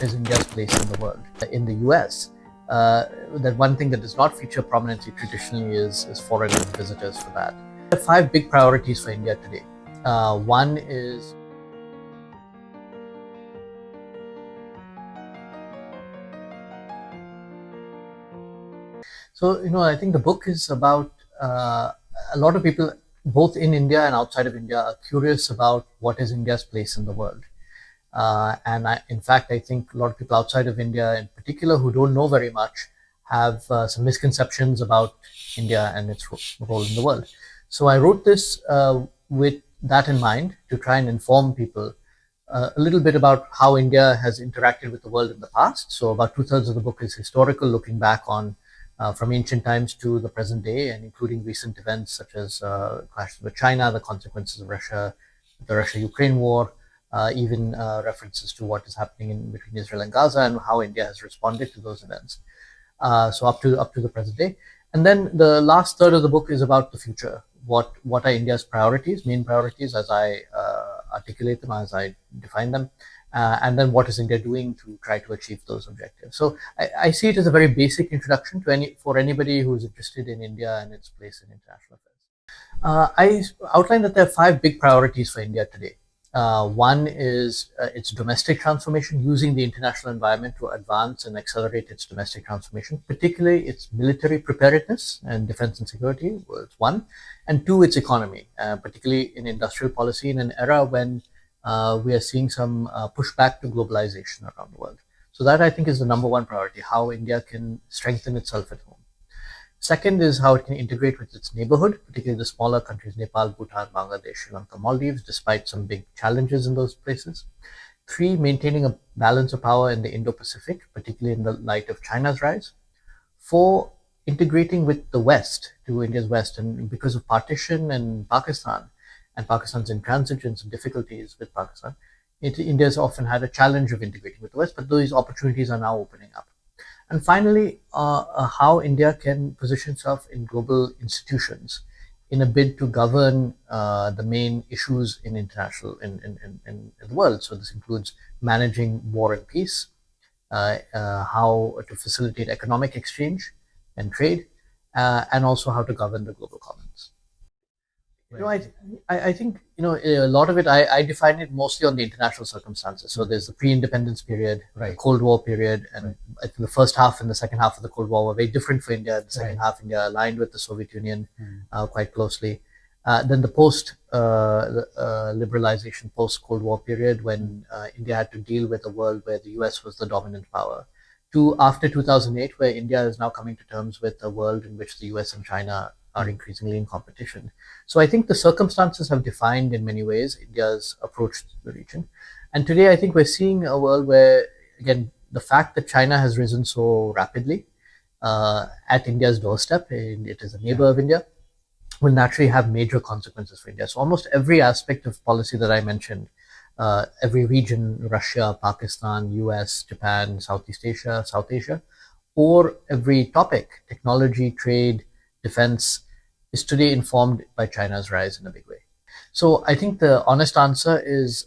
is India's place in the world. In the US, that one thing that does not feature prominently traditionally is foreign visitors for that. There are 5 big priorities for India today. One is I think the book is about a lot of people, both in India and outside of India, are curious about what is India's place in the world. In fact, I think a lot of people outside of India in particular who don't know very much have some misconceptions about India and its role in the world. So I wrote this with that in mind to try and inform people a little bit about how India has interacted with the world in the past. So about 2/3 of the book is historical, looking back on from ancient times to the present day, and including recent events such as clashes with China, the consequences of the Russia-Ukraine war, even references to what is happening in between Israel and Gaza and how India has responded to those events. So up to the present day. And then the last third of the book is about the future. What are India's priorities, main priorities, as I articulate them, as I define them, and then what is India doing to try to achieve those objectives. So I see it as a very basic introduction for anybody who is interested in India and its place in international affairs. I outlined that there are 5 big priorities for India today. One is its domestic transformation, using the international environment to advance and accelerate its domestic transformation, particularly its military preparedness and defense and security. Well, it's one. And 2, its economy, particularly in industrial policy in an era when we are seeing some pushback to globalization around the world. So that, I think, is the number 1 priority, how India can strengthen itself at home. Second is how it can integrate with its neighborhood, particularly the smaller countries, Nepal, Bhutan, Bangladesh, Sri Lanka, Maldives, despite some big challenges in those places. 3, maintaining a balance of power in the Indo-Pacific, particularly in the light of China's rise. 4, integrating with the West, to India's West, and because of partition and Pakistan's intransigence and difficulties with Pakistan, India's often had a challenge of integrating with the West, but those opportunities are now opening up. And finally, how India can position itself in global institutions in a bid to govern the main issues in the world. So this includes managing war and peace, how to facilitate economic exchange and trade, and also how to govern the global commons. I think a lot of it. I define it mostly on the international circumstances. So there's the pre-independence period, the Cold War period, and I think the first half and the second half of the Cold War were very different for India. The second half, India aligned with the Soviet Union quite closely. Then the liberalization, post-Cold War period, when India had to deal with a world where the US was the dominant power. To after 2008, where India is now coming to terms with a world in which the US and China are increasingly in competition. So I think the circumstances have defined in many ways India's approach to the region. And today I think we're seeing a world where, again, the fact that China has risen so rapidly at India's doorstep, and it is a neighbor of India, will naturally have major consequences for India. So almost every aspect of policy that I mentioned, every region, Russia, Pakistan, US, Japan, Southeast Asia, South Asia, or every topic, technology, trade, defense, is today informed by China's rise in a big way. So I think the honest answer is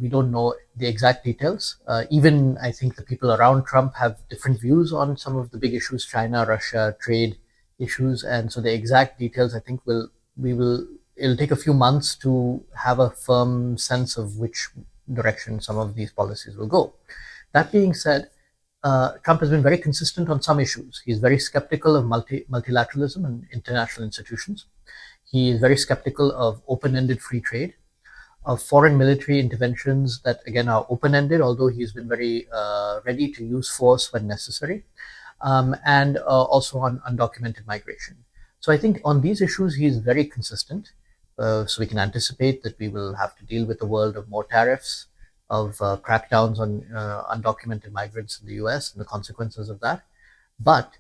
we don't know the exact details. Even I think the people around Trump have different views on some of the big issues, China, Russia, trade issues. And so the exact details, I think it'll take a few months to have a firm sense of which direction some of these policies will go. That being said, Trump has been very consistent on some issues. He's very skeptical of multilateralism and international institutions. He is very skeptical of open-ended free trade, of foreign military interventions that, again, are open-ended, although he's been very ready to use force when necessary, and also on undocumented migration. So I think on these issues, he's very consistent. So we can anticipate that we will have to deal with a world of more tariffs, of crackdowns on undocumented migrants in the US and the consequences of that. But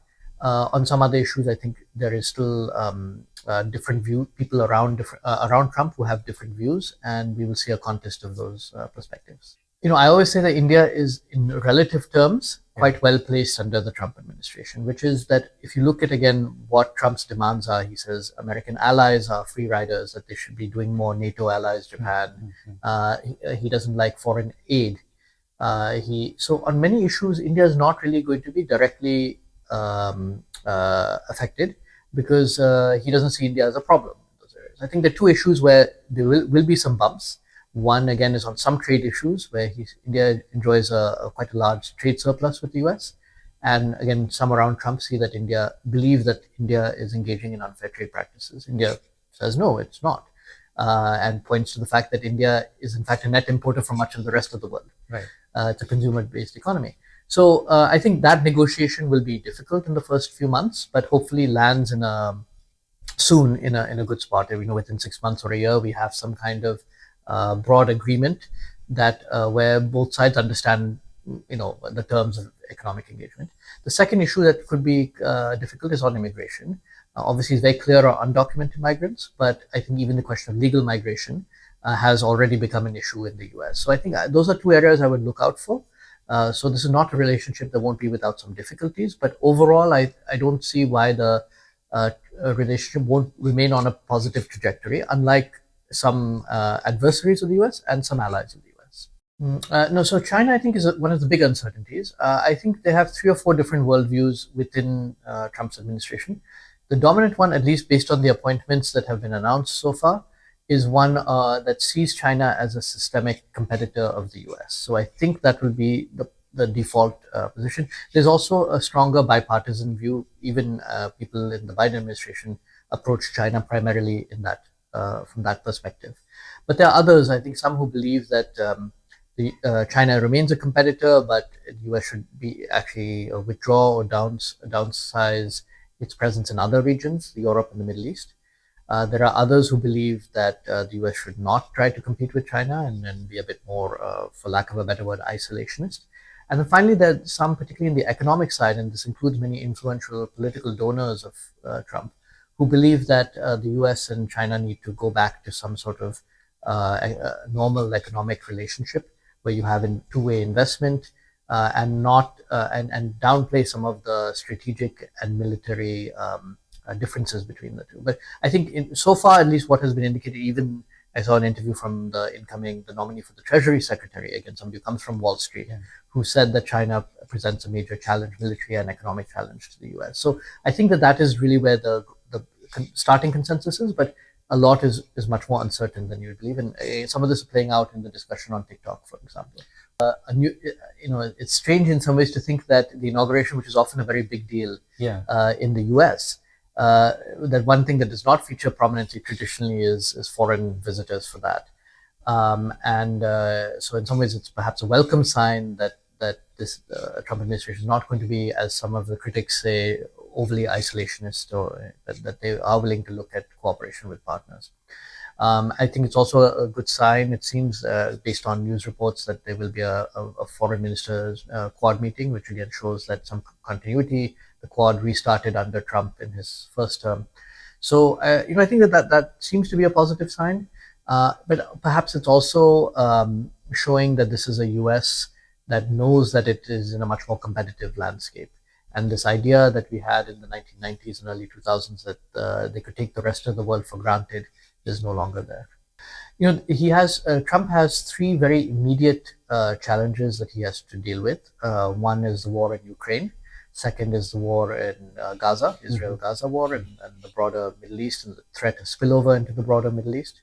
on some other issues, I think there is still different people around Trump who have different views, and we will see a contest of those perspectives. I always say that India is, in relative terms, quite well placed under the Trump administration, which is that if you look at, again, what Trump's demands are, he says American allies are free riders, that they should be doing more, NATO allies, Japan. He doesn't like foreign aid. So on many issues, India is not really going to be directly affected because he doesn't see India as a problem in those areas. I think the two issues where there will be some bumps. One again is on some trade issues where India enjoys quite a large trade surplus with the US, and again some around Trump see that believe that India is engaging in unfair trade practices. India says no, it's not, and points to the fact that India is in fact a net importer from much of the rest of the world. Right. It's a consumer-based economy. So I think that negotiation will be difficult in the first few months, but hopefully lands soon in a good spot. Within 6 months or a year, we have some kind of broad agreement that where both sides understand, the terms of economic engagement. The second issue that could be difficult is on immigration. Obviously, it's very clear on undocumented migrants, but I think even the question of legal migration has already become an issue in the US. So I think those are two areas I would look out for. So this is not a relationship that won't be without some difficulties, but overall, I don't see why the relationship won't remain on a positive trajectory, unlike some adversaries of the US and some allies of the US. No, so China, I think, is one of the big uncertainties. I think they have 3 or 4 different worldviews within Trump's administration. The dominant one, at least based on the appointments that have been announced so far, is one that sees China as a systemic competitor of the US. So I think that will be the default position. There's also a stronger bipartisan view. Even people in the Biden administration approach China primarily in that from that perspective. But there are others, I think, some who believe that China remains a competitor, but the US should be actually withdraw or downsize its presence in other regions, Europe and the Middle East. There are others who believe that the US should not try to compete with China and be a bit more, for lack of a better word, isolationist. And then finally, there's some, particularly in the economic side, and this includes many influential political donors of Trump, who believe that the US and China need to go back to some sort of normal economic relationship where you have two-way investment and not and downplay some of the strategic and military differences between the two. But I think so far, at least what has been indicated, even I saw an interview from the nominee for the Treasury Secretary, again, somebody who comes from Wall Street, who said that China presents a major challenge, military and economic challenge to the US. So I think that is really where the starting consensus is, but a lot is much more uncertain than you would believe. And some of this is playing out in the discussion on TikTok, for example. It's strange in some ways to think that the inauguration, which is often a very big deal in the US, that one thing that does not feature prominently traditionally is foreign visitors for that. So in some ways, it's perhaps a welcome sign that this Trump administration is not going to be, as some of the critics say, overly isolationist, or that they are willing to look at cooperation with partners. I think it's also a good sign. It seems, based on news reports, that there will be a foreign ministers Quad meeting, which again shows that some continuity. The Quad restarted under Trump in his first term. So, I think that seems to be a positive sign. But perhaps it's also showing that this is a US that knows that it is in a much more competitive landscape. And this idea that we had in the 1990s and early 2000s that they could take the rest of the world for granted is no longer there. Trump has 3 very immediate challenges that he has to deal with. One is the war in Ukraine. Second is the war in Gaza, Israel-Gaza war, and the broader Middle East, and the threat of spillover into the broader Middle East.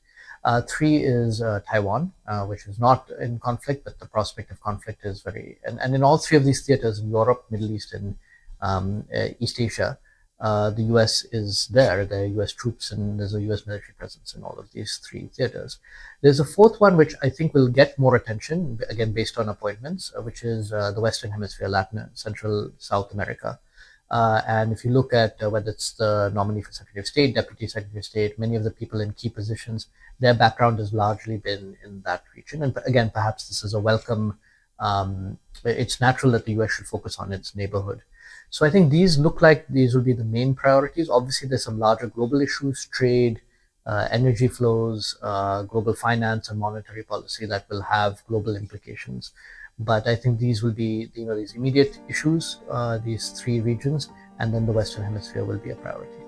3 is Taiwan, which is not in conflict, but the prospect of conflict is and in all 3 of these theaters, in Europe, Middle East, and East Asia, the US is there. There are US troops and there's a US military presence in all of these 3 theaters. There's a 4th one, which I think will get more attention, again, based on appointments, which is the Western Hemisphere, Latin, Central, South America. And if you look at whether it's the nominee for Secretary of State, Deputy Secretary of State, many of the people in key positions, their background has largely been in that region. And again, perhaps this is a welcome. It's natural that the US should focus on its neighborhood. So I think these look like these will be the main priorities. Obviously, there's some larger global issues, trade, energy flows, global finance and monetary policy that will have global implications. But I think these will be, these immediate issues, these 3 regions, and then the Western Hemisphere will be a priority.